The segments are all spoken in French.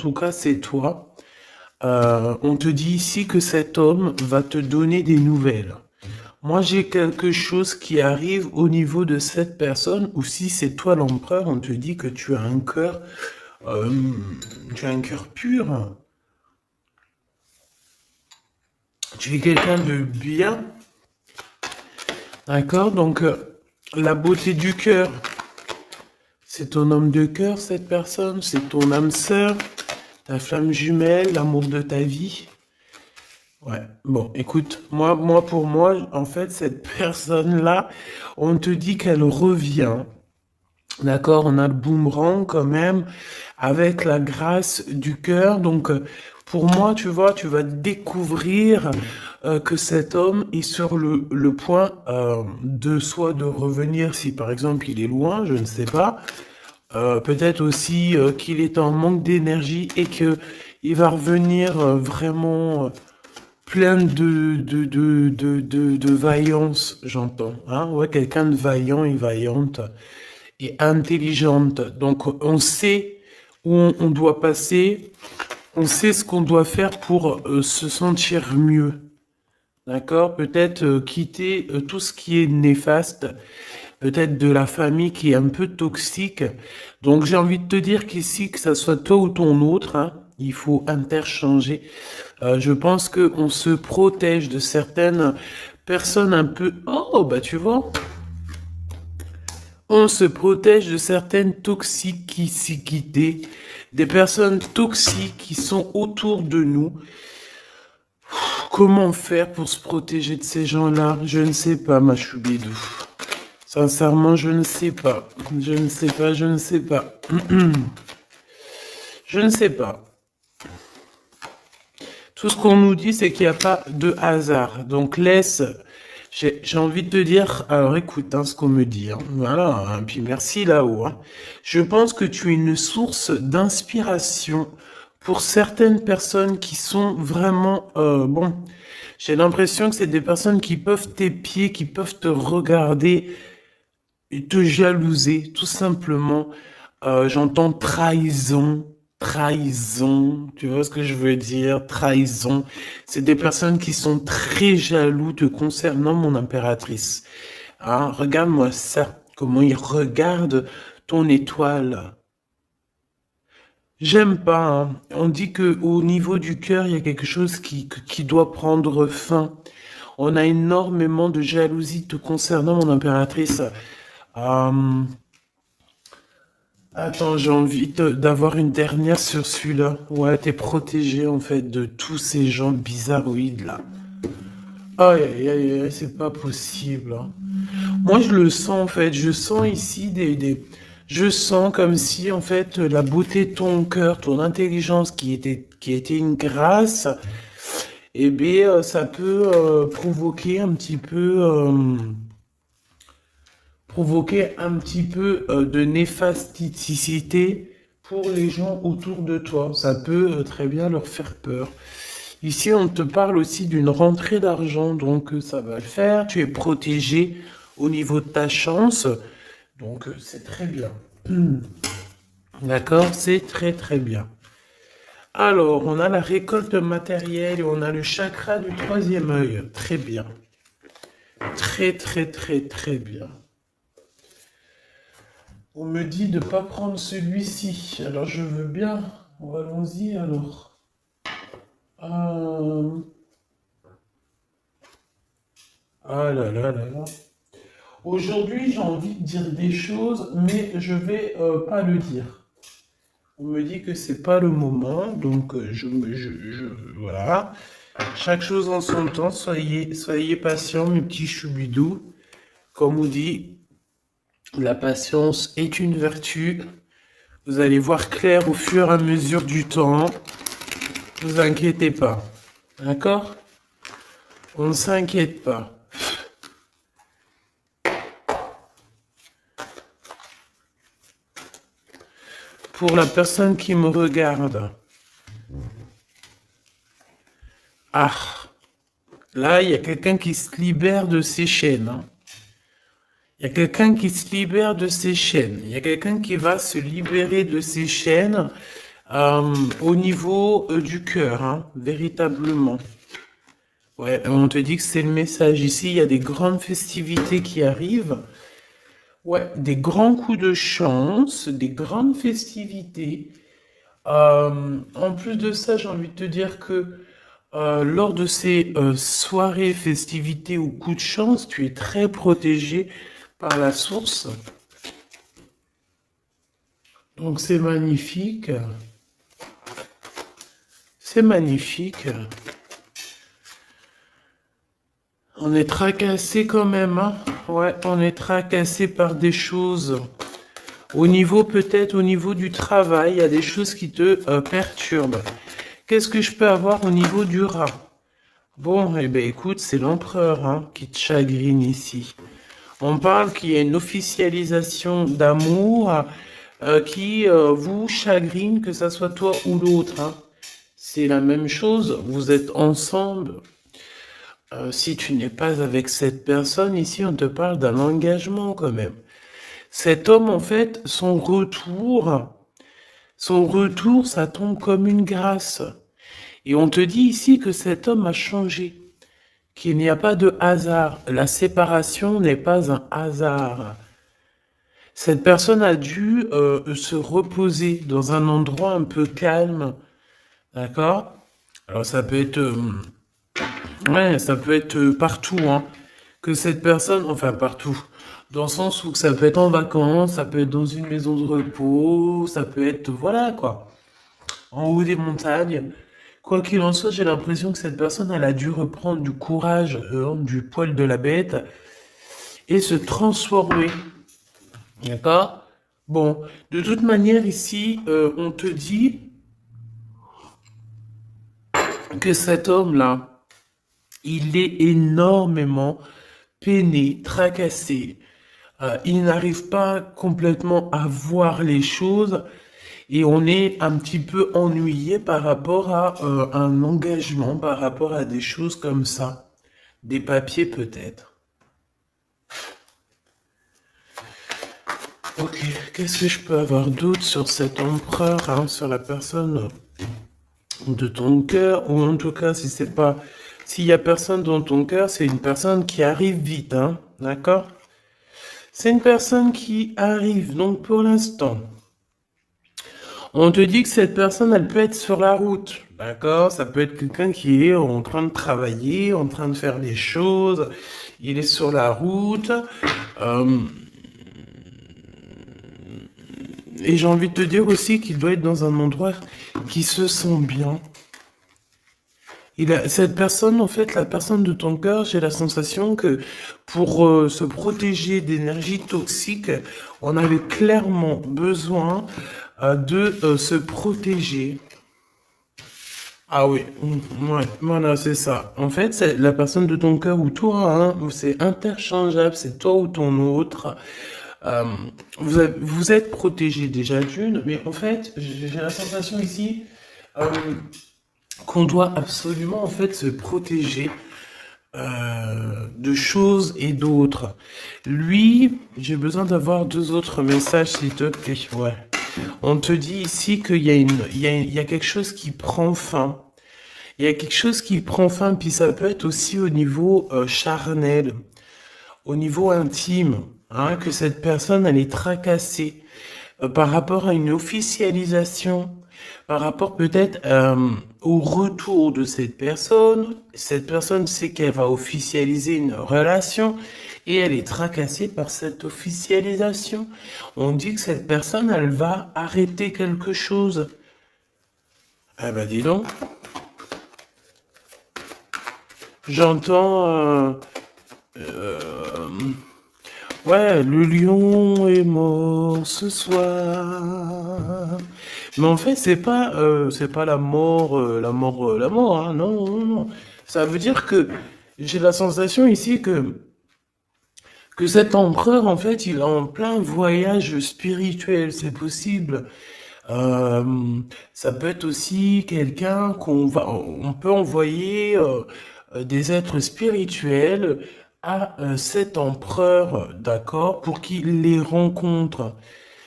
tout cas c'est toi. On te dit ici que cet homme va te donner des nouvelles. Moi, j'ai quelque chose qui arrive au niveau de cette personne, ou si c'est toi l'empereur, on te dit que euh, tu as un cœur pur. Tu es quelqu'un de bien, d'accord? Donc, la beauté du cœur, c'est ton homme de cœur, cette personne, c'est ton âme sœur, ta flamme jumelle, l'amour de ta vie. Ouais, bon, écoute, pour moi, en fait, cette personne-là, on te dit qu'elle revient. D'accord, on a le boomerang quand même avec la grâce du cœur. Donc, pour moi, tu vois, tu vas découvrir que cet homme est sur le point de soit de revenir si par exemple il est loin, je ne sais pas. Peut-être aussi qu'il est en manque d'énergie et que il va revenir vraiment plein de vaillance, j'entends. Hein? Ouais, quelqu'un de vaillant et vaillante et intelligente. Donc, on sait où on doit passer, on sait ce qu'on doit faire pour se sentir mieux. D'accord? Peut-être quitter tout ce qui est néfaste, peut-être de la famille qui est un peu toxique. Donc, j'ai envie de te dire qu'ici, que ça soit toi ou ton autre, hein, il faut interchanger. Je pense que on se protège de certaines personnes un peu... Oh, bah tu vois, on se protège de certaines toxicités, des personnes toxiques qui sont autour de nous. Comment faire pour se protéger de ces gens-là? Je ne sais pas, ma choubidou. Sincèrement, je ne sais pas. Je ne sais pas, je ne sais pas. Je ne sais pas. Tout ce qu'on nous dit, c'est qu'il n'y a pas de hasard. Donc laisse, j'ai envie de te dire, alors écoute hein, ce qu'on me dit. Hein. Voilà, hein, puis merci là-haut. Hein. Je pense que tu es une source d'inspiration pour certaines personnes qui sont vraiment... bon, j'ai l'impression que c'est des personnes qui peuvent t'épier, qui peuvent te regarder et te jalouser, tout simplement. J'entends trahison, trahison, tu vois ce que je veux dire, trahison. C'est des personnes qui sont très jaloux te concernant, mon impératrice. Hein, regarde-moi ça, comment ils regardent ton étoile. J'aime pas, hein. On dit que au niveau du cœur, il y a quelque chose qui doit prendre fin. On a énormément de jalousie te concernant, mon impératrice. Euh, Attends, j'ai envie d'avoir une dernière sur celui-là. Ouais, t'es protégé en fait de tous ces gens bizarroïdes là. Aïe, aïe, aïe, aïe, c'est pas possible. Hein. Moi, je le sens en fait. Je sens ici je sens comme si en fait la beauté de ton cœur, ton intelligence qui était une grâce, eh bien, ça peut provoquer un petit peu. Provoquer un petit peu de néfasticité pour les gens autour de toi. Ça peut très bien leur faire peur. Ici, on te parle aussi d'une rentrée d'argent, donc ça va le faire. Tu es protégé au niveau de ta chance, donc c'est très bien. D'accord, c'est très très bien. Alors, on a la récolte matérielle et on a le chakra du troisième œil. Très bien. Très très très très bien. On me dit de ne pas prendre celui-ci. Alors je veux bien. Allons-y alors. Euh, Ah là là là là. Aujourd'hui, j'ai envie de dire des choses, mais je vais pas le dire. On me dit que c'est pas le moment, donc voilà. Chaque chose en son temps. Soyez patients, mes petits choubidous. Comme on dit, la patience est une vertu. Vous allez voir clair au fur et à mesure du temps. Ne vous inquiétez pas. D'accord? On ne s'inquiète pas. Pour la personne qui me regarde. Ah, là, il y a quelqu'un qui se libère de ses chaînes. Hein. Il y a quelqu'un qui se libère de ses chaînes. Il y a quelqu'un qui va se libérer de ses chaînes. au niveau du cœur, hein, véritablement. Ouais, on te dit que c'est le message. Ici, il y a des grandes festivités qui arrivent. Ouais, des grands coups de chance, des grandes festivités. En plus de ça, j'ai envie de te dire que lors de ces soirées, festivités ou coups de chance, tu es très protégé par la source. Donc c'est magnifique. C'est magnifique. On est tracassé quand même, hein. Ouais, on est tracassé par des choses. Au niveau, peut-être au niveau du travail, il y a des choses qui te perturbent. Qu'est-ce que je peux avoir au niveau du rat? Bon, eh ben écoute, c'est l'empereur hein, qui te chagrine ici. On parle qu'il y a une officialisation d'amour qui vous chagrine, que ça soit toi ou l'autre. Hein. C'est la même chose, vous êtes ensemble. Si tu n'es pas avec cette personne, ici on te parle d'un engagement quand même. Cet homme, en fait, son retour, ça tombe comme une grâce. Et on te dit ici que cet homme a changé, qu'il n'y a pas de hasard. La séparation n'est pas un hasard. Cette personne a dû se reposer dans un endroit un peu calme, d'accord? Alors ça peut être, ouais, ça peut être partout, hein. Que cette personne, enfin partout, dans le sens où ça peut être en vacances, ça peut être dans une maison de repos, ça peut être, voilà quoi, en haut des montagnes. Quoi qu'il en soit, j'ai l'impression que cette personne, elle a dû reprendre du courage, du poil de la bête, et se transformer. D'accord? Bon, de toute manière, ici, on te dit que cet homme-là, il est énormément peiné, tracassé. Il n'arrive pas complètement à voir les choses et on est un petit peu ennuyé par rapport à un engagement, par rapport à des choses comme ça. Des papiers peut-être. Ok, qu'est-ce que je peux avoir d'autre sur cet empereur, hein, sur la personne de ton cœur, ou en tout cas, si c'est pas, s'il y a personne dans ton cœur, c'est une personne qui arrive vite, hein, d'accord? C'est une personne qui arrive, donc pour l'instant, on te dit que cette personne, elle peut être sur la route, d'accord? Ça peut être quelqu'un qui est en train de travailler, en train de faire des choses, il est sur la route, euh, et j'ai envie de te dire aussi qu'il doit être dans un endroit qui se sent bien. Cette personne, en fait, la personne de ton cœur, j'ai la sensation que pour se protéger d'énergie toxique, on avait clairement besoin de se protéger. Ah oui, ouais, voilà, c'est ça. En fait, c'est la personne de ton cœur ou toi, hein, c'est interchangeable, c'est toi ou ton autre. Euh, vous êtes protégé déjà d'une, mais en fait, j'ai la sensation ici euh, qu'on doit absolument en fait se protéger de choses et d'autres. Lui, j'ai besoin d'avoir deux autres messages, s'il te plaît. Ouais. On te dit ici qu'il y a il y a quelque chose qui prend fin. Il y a quelque chose qui prend fin, puis ça peut être aussi au niveau charnel, au niveau intime, hein, que cette personne, elle est tracassée par rapport à une officialisation, par rapport peut-être au retour de cette personne. Cette personne sait qu'elle va officialiser une relation et elle est tracassée par cette officialisation. On dit que cette personne, elle va arrêter quelque chose. Ah bah dis donc, j'entends... ouais, le lion est mort ce soir. Mais en fait, c'est pas la mort, hein, non, non, non. Ça veut dire que j'ai la sensation ici que cet empereur, en fait, il est en plein voyage spirituel, c'est possible. Euh, Ça peut être aussi quelqu'un on peut envoyer des êtres spirituels à cet empereur, d'accord, pour qu'il les rencontre.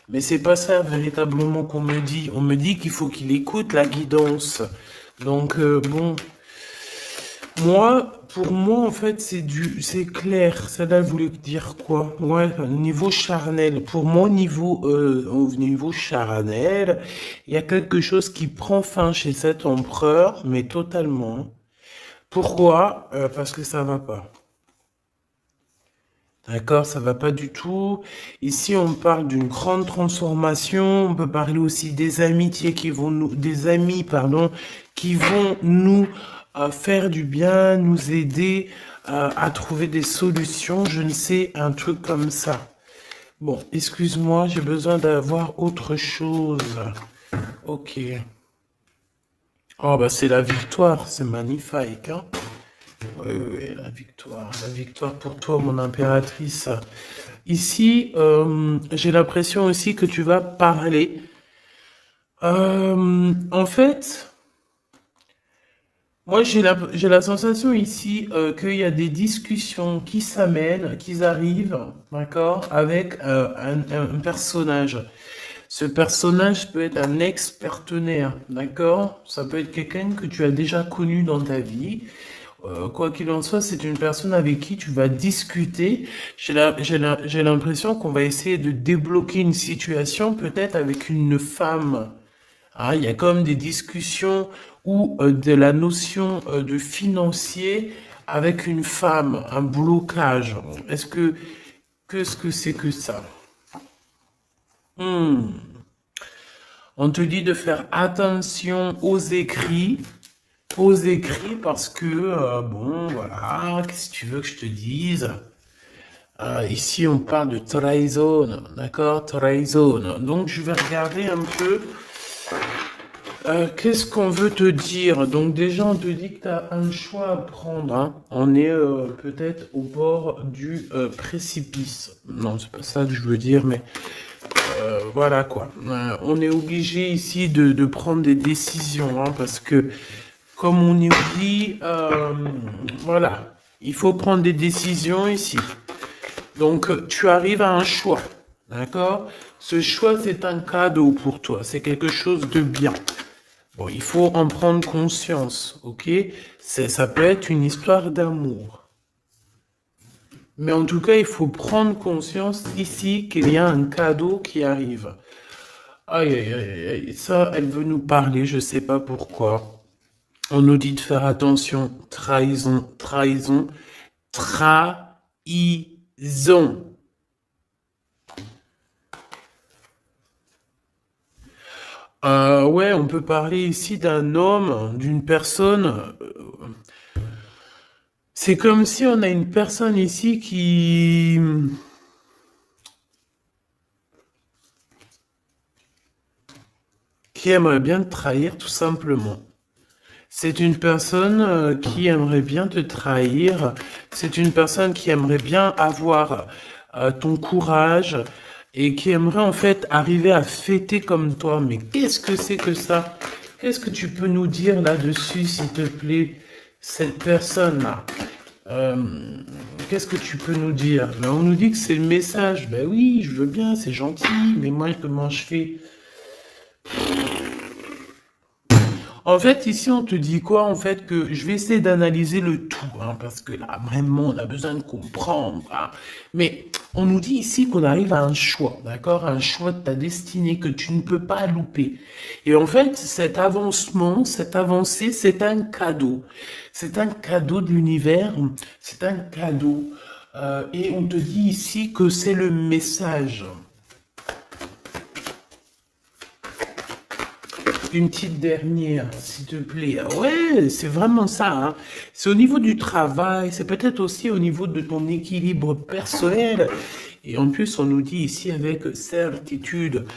Mais c'est pas ça véritablement qu'on me dit. On me dit qu'il faut qu'il écoute la guidance. Donc bon, pour moi en fait c'est clair. Ça là voulait dire quoi? Ouais, niveau charnel. Pour moi au niveau charnel, il y a quelque chose qui prend fin chez cet empereur, mais totalement. Pourquoi? Parce que ça va pas. D'accord, ça va pas du tout. Ici, on parle d'une grande transformation. On peut parler aussi des amitiés des amis, pardon, qui vont nous faire du bien, nous aider à trouver des solutions. Je ne sais, un truc comme ça. Bon, excuse-moi, j'ai besoin d'avoir autre chose. Ok. Oh, bah, c'est la victoire, c'est magnifique, hein. Oui, oui, oui, la victoire pour toi, mon impératrice. Ici, j'ai l'impression aussi que tu vas parler. En fait, moi j'ai la sensation ici qu'il y a des discussions qui s'amènent, qui arrivent, d'accord, avec un personnage. Ce personnage peut être un ex-partenaire, d'accord? Ça peut être quelqu'un que tu as déjà connu dans ta vie. Quoi qu'il en soit, c'est une personne avec qui tu vas discuter. J'ai l'impression qu'on va essayer de débloquer une situation, peut-être avec une femme. Ah, il y a comme des discussions ou de la notion de financier avec une femme, un blocage. Qu'est-ce que c'est que ça? On te dit de faire attention aux écrits parce que, bon, voilà, qu'est-ce que tu veux que je te dise? Ici, on parle de trahison, d'accord? Trahison. Donc, je vais regarder un peu. Qu'est-ce qu'on veut te dire? Donc, déjà, on te dit que tu as un choix à prendre, hein. On est peut-être au bord du précipice. Non, c'est pas ça que je veux dire, mais voilà quoi. On est obligé ici de prendre des décisions, hein, parce que comme on nous dit, voilà, il faut prendre des décisions ici. Donc, tu arrives à un choix, d'accord? Ce choix, c'est un cadeau pour toi, c'est quelque chose de bien. Bon, il faut en prendre conscience, ok? Ça peut être une histoire d'amour. Mais en tout cas, il faut prendre conscience ici qu'il y a un cadeau qui arrive. Aïe, aïe, aïe, aïe, ça, elle veut nous parler, je sais pas pourquoi. On nous dit de faire attention. Trahison, trahison, trahison. Ouais, on peut parler ici d'un homme, d'une personne. C'est comme si on a une personne ici qui aimerait bien te trahir tout simplement. C'est une personne qui aimerait bien te trahir. C'est une personne qui aimerait bien avoir ton courage et qui aimerait en fait arriver à fêter comme toi. Mais qu'est-ce que c'est que ça? Qu'est-ce que tu peux nous dire là-dessus, s'il te plaît, cette personne-là? Qu'est-ce que tu peux nous dire? Ben, on nous dit que c'est le message. Ben oui, je veux bien, c'est gentil, mais moi, comment je fais? En fait, ici, on te dit quoi? En fait, que je vais essayer d'analyser le tout, hein, parce que là, vraiment, on a besoin de comprendre, hein. Mais on nous dit ici qu'on arrive à un choix, d'accord? Un choix de ta destinée que tu ne peux pas louper. Et en fait, cet avancement, cette avancée, c'est un cadeau. C'est un cadeau de l'univers, c'est un cadeau. Et on te dit ici que c'est le message. Une petite dernière, s'il te plaît. Ouais, c'est vraiment ça, hein. C'est au niveau du travail, c'est peut-être aussi au niveau de ton équilibre personnel. Et en plus, on nous dit ici avec certitude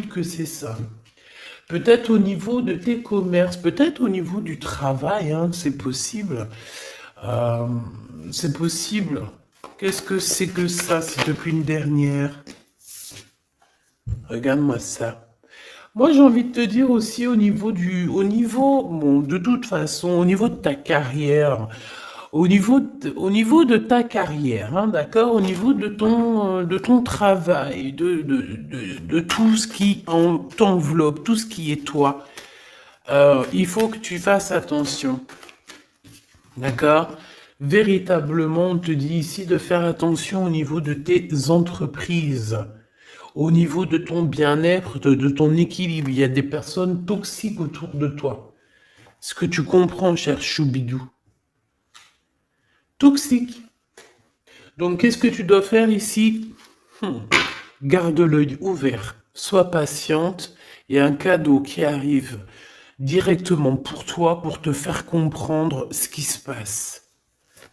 que c'est ça. Peut-être au niveau de tes commerces, peut-être au niveau du travail, hein, c'est possible. Euh, c'est possible. Qu'est-ce que c'est que ça, s'il te plaît, une dernière? Regarde-moi ça. Moi, j'ai envie de te dire aussi au niveau bon, de toute façon, au niveau de ta carrière, Au niveau de ta carrière, hein, d'accord? Au niveau de ton travail, de tout ce qui t'enveloppe, tout ce qui est toi, il faut que tu fasses attention, d'accord? Véritablement, on te dit ici de faire attention au niveau de tes entreprises, au niveau de ton bien-être, de ton équilibre. Il y a des personnes toxiques autour de toi. Ce que tu comprends, cher Choubidou. Toxique. Donc, qu'est-ce que tu dois faire ici? Garde l'œil ouvert, sois patiente. Il y a un cadeau qui arrive directement pour toi pour te faire comprendre ce qui se passe.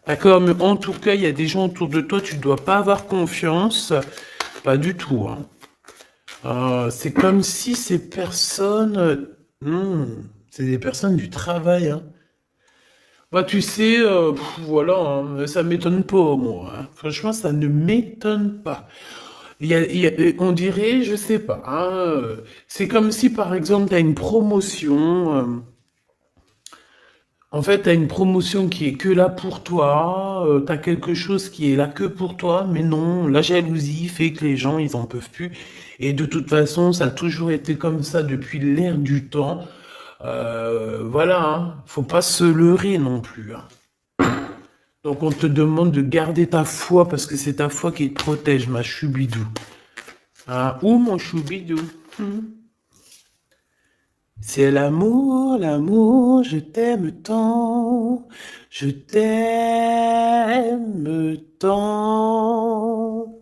D'accord? Mais en tout cas, il y a des gens autour de toi, tu ne dois pas avoir confiance. Pas du tout, hein. C'est comme si ces personnes... c'est des personnes du travail, hein. Bah, tu sais, voilà, hein, ça m'étonne pas, moi, hein. Franchement, ça ne m'étonne pas. On dirait, je sais pas, hein, c'est comme si, par exemple, tu as une promotion. En fait, tu as une promotion qui est que là pour toi. Tu as quelque chose qui est là que pour toi. Mais non, la jalousie fait que les gens, ils en peuvent plus. Et de toute façon, ça a toujours été comme ça depuis l'ère du temps. Voilà, hein, faut pas se leurrer non plus, hein. Donc on te demande de garder ta foi parce que c'est ta foi qui te protège, ma choubidou. Ah, ou mon choubidou. C'est l'amour, l'amour, je t'aime tant, je t'aime tant.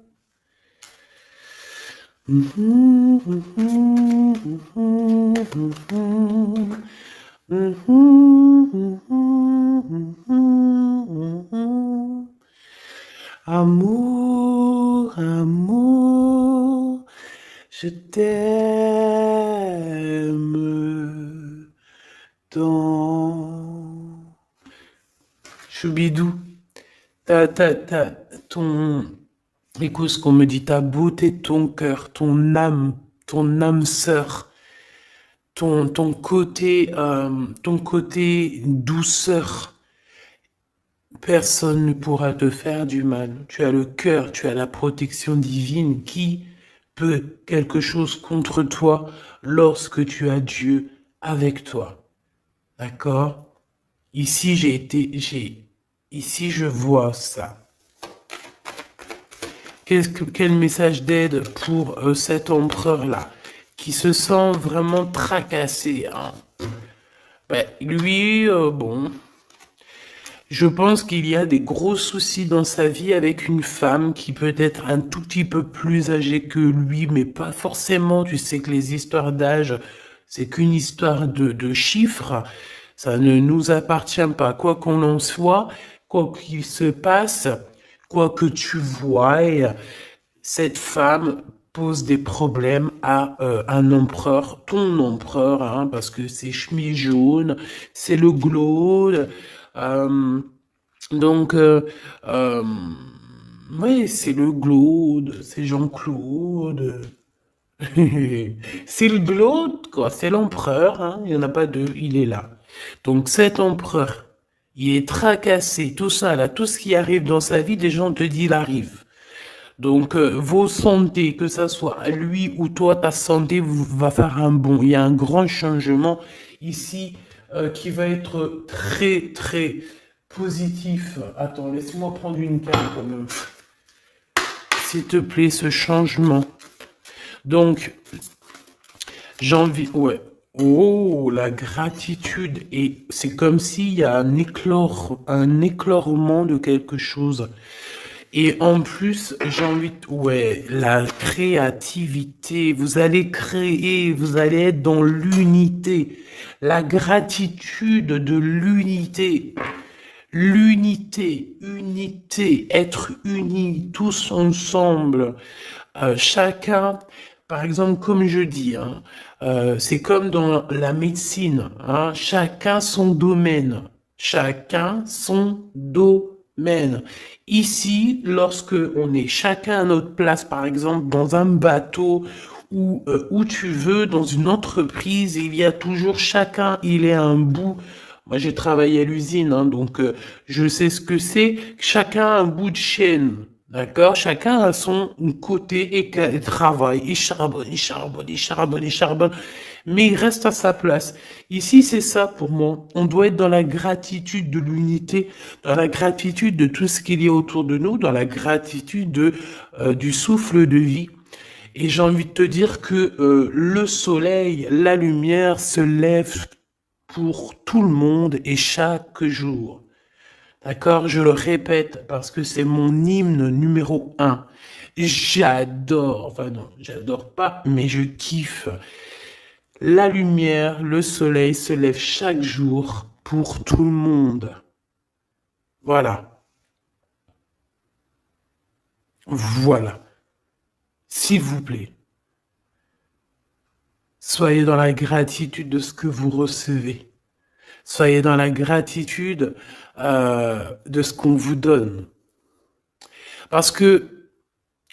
Amour, amour, je t'aime tant. Choubidou, ton, écoute ce qu'on me dit, ta beauté, ton cœur, ton âme sœur, ton côté douceur. Personne ne pourra te faire du mal. Tu as le cœur, tu as la protection divine. Qui peut quelque chose contre toi lorsque tu as Dieu avec toi? D'accord? Ici, ici, je vois ça. Quel message d'aide pour cet empereur-là, qui se sent vraiment tracassé, hein? Ben, lui, bon, je pense qu'il y a des gros soucis dans sa vie avec une femme qui peut être un tout petit peu plus âgée que lui, mais pas forcément. Tu sais que les histoires d'âge, c'est qu'une histoire de chiffres. Ça ne nous appartient pas. Quoi qu'on en soit, quoi qu'il se passe, quoi que tu vois, cette femme pose des problèmes à un empereur, ton empereur, hein, parce que c'est chemise jaune, c'est le glaude. Donc, oui, c'est le Glaude, c'est Jean-Claude. C'est le Glaude, quoi, c'est l'empereur, hein, il n'y en a pas deux, il est là. Donc cet empereur, il est tracassé, tout ça, là, tout ce qui arrive dans sa vie, des gens te disent, il arrive. Donc, vos santé, que ça soit lui ou toi, ta santé va faire un bond. Il y a un grand changement ici qui va être très, très positif. Attends, laisse-moi prendre une carte quand même. S'il te plaît, ce changement. Donc, j'ai envie... Ouais. Oh, la gratitude. Et c'est comme s'il y a un éclorement de quelque chose. Et en plus, j'ai envie de... Ouais, la créativité. Vous allez créer, vous allez être dans l'unité. La gratitude de l'unité. L'unité, unité, être unis, tous ensemble. Chacun, par exemple, comme je dis, hein, c'est comme dans la médecine, hein, chacun son domaine. Chacun son domaine. Ici, lorsque on est chacun à notre place, par exemple, dans un bateau ou où tu veux, dans une entreprise, il y a toujours chacun, il est à un bout Moi, j'ai travaillé à l'usine, hein, donc je sais ce que c'est. Chacun a un bout de chaîne, d'accord? Chacun a son côté et travaille. Il charbonne, il charbonne, il charbonne, il charbonne, mais il reste à sa place. Ici, c'est ça pour moi. On doit être dans la gratitude de l'unité, dans la gratitude de tout ce qu'il y a autour de nous, dans la gratitude du souffle de vie. Et j'ai envie de te dire que le soleil, la lumière se lève pour tout le monde et chaque jour. D'accord? Je le répète parce que c'est mon hymne numéro un. J'adore, enfin non, j'adore pas, mais je kiffe. La lumière, le soleil se lève chaque jour pour tout le monde. Voilà. Voilà. S'il vous plaît, soyez dans la gratitude de ce que vous recevez. Soyez dans la gratitude de ce qu'on vous donne. Parce que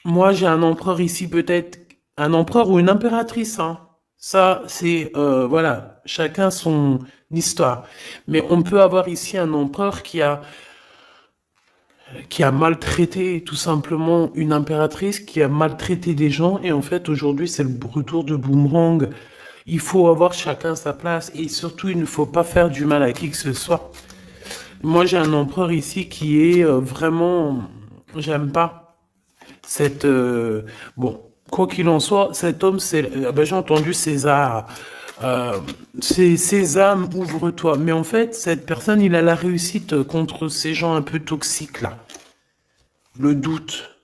moi, j'ai un empereur ici, peut-être un empereur ou une impératrice. Hein. Ça, c'est, voilà, chacun son histoire. Mais on peut avoir ici un empereur qui a maltraité tout simplement une impératrice, qui a maltraité des gens. Et en fait, aujourd'hui, c'est le retour de boomerang. Il faut avoir chacun sa place. Et surtout, il ne faut pas faire du mal à qui que ce soit. Moi, j'ai un empereur ici qui est vraiment... J'aime pas cette... bon, quoi qu'il en soit, cet homme, c'est... ben, j'ai entendu César. C'est Sésame, ouvre-toi. Mais en fait, cette personne, il a la réussite contre ces gens un peu toxiques, là. Le doute.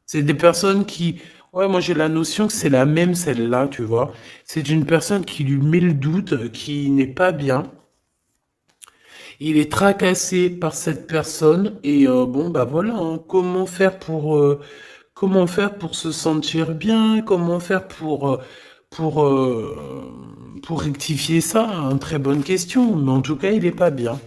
C'est des personnes qui... Ouais, moi j'ai la notion que c'est la même celle-là, tu vois. C'est une personne qui lui met le doute, qui n'est pas bien. Il est tracassé par cette personne et bon bah voilà, hein, comment faire pour se sentir bien, comment faire pour euh, pour rectifier ça, hein, très bonne question, mais en tout cas il est pas bien.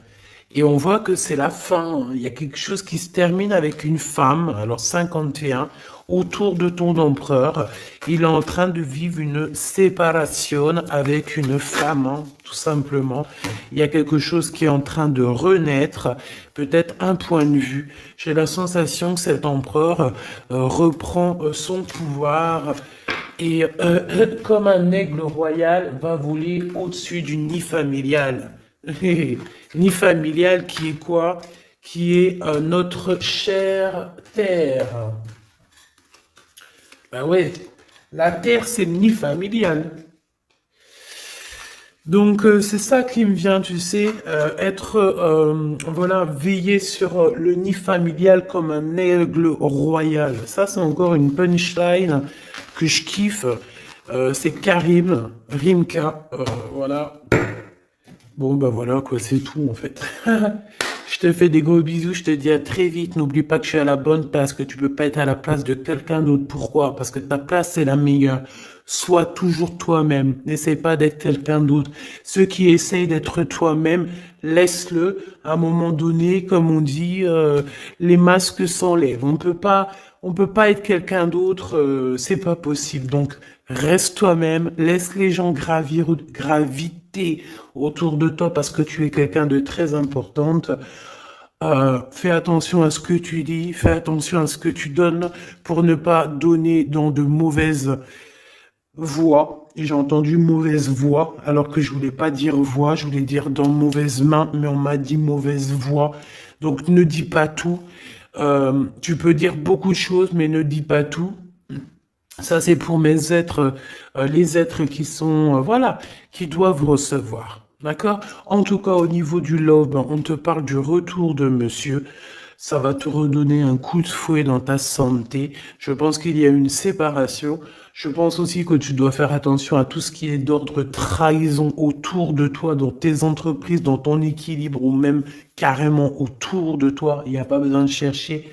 Et on voit que c'est la fin. Il y a quelque chose qui se termine avec une femme, alors 51, autour de ton empereur. Il est en train de vivre une séparation avec une femme, hein, tout simplement. Il y a quelque chose qui est en train de renaître, peut-être un point de vue. J'ai la sensation que cet empereur reprend son pouvoir et comme un aigle royal va voler au-dessus du nid familial. Nid familial qui est quoi? Qui est notre chère terre. Ben ouais, la terre c'est le nid familial. Donc c'est ça qui me vient, tu sais, être, voilà, veiller sur le nid familial comme un aigle royal. Ça c'est encore une punchline que je kiffe. C'est Karim, Rimka, voilà. Bon, bah voilà, quoi, c'est tout, en fait. Je te fais des gros bisous, je te dis à très vite. N'oublie pas que je suis à la bonne place, que tu peux pas être à la place de quelqu'un d'autre. Pourquoi? Parce que ta place, c'est la meilleure. Sois toujours toi-même. N'essaie pas d'être quelqu'un d'autre. Ceux qui essayent d'être toi-même, laisse-le. À un moment donné, comme on dit, les masques s'enlèvent. On peut pas être quelqu'un d'autre, c'est pas possible. Donc, reste toi-même, laisse les gens graviter autour de toi parce que tu es quelqu'un de très importante. Fais attention à ce que tu dis, fais attention à ce que tu donnes pour ne pas donner dans de mauvaises voix. J'ai entendu mauvaise voix alors que je voulais pas dire voix, je voulais dire dans mauvaise main, mais on m'a dit mauvaise voix. Donc ne dis pas tout. Tu peux dire beaucoup de choses, mais ne dis pas tout. Ça, c'est pour mes êtres, les êtres qui sont, voilà, qui doivent recevoir. D'accord? En tout cas, au niveau du love, ben, on te parle du retour de monsieur. Ça va te redonner un coup de fouet dans ta santé. Je pense qu'il y a une séparation. Je pense aussi que tu dois faire attention à tout ce qui est d'ordre trahison autour de toi, dans tes entreprises, dans ton équilibre ou même carrément autour de toi. Il n'y a pas besoin de chercher.